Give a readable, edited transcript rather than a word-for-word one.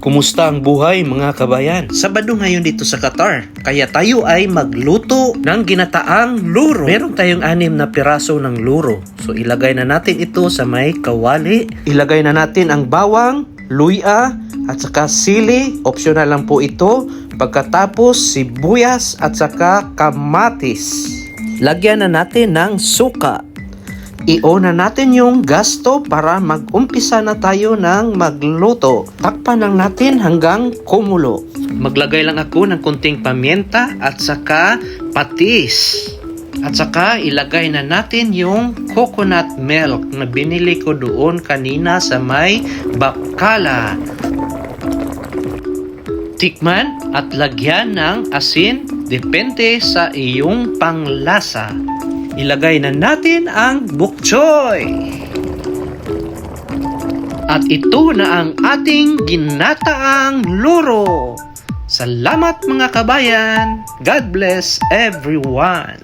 Kumusta ang buhay mga kabayan? Sabado ngayon dito sa Qatar, kaya tayo ay magluto ng ginataang luro. Meron tayong 6 na piraso ng luro. So ilagay na natin ito sa may kawali. Ilagay na natin ang bawang, luya at saka sili. Optional lang po ito. Pagkatapos sibuyas at saka kamatis. Lagyan na natin ng suka. I-on na natin yung gasto para mag-umpisa na tayo ng magluto. Takpan lang natin hanggang kumulo. Maglagay lang ako ng kunting paminta at saka patis. At saka ilagay na natin yung coconut milk na binili ko doon kanina sa may bakala. Tikman at lagyan ng asin depende sa iyong panglasa. Ilagay na natin ang bok choy. At ito na ang ating ginataang luro. Salamat mga kabayan. God bless everyone.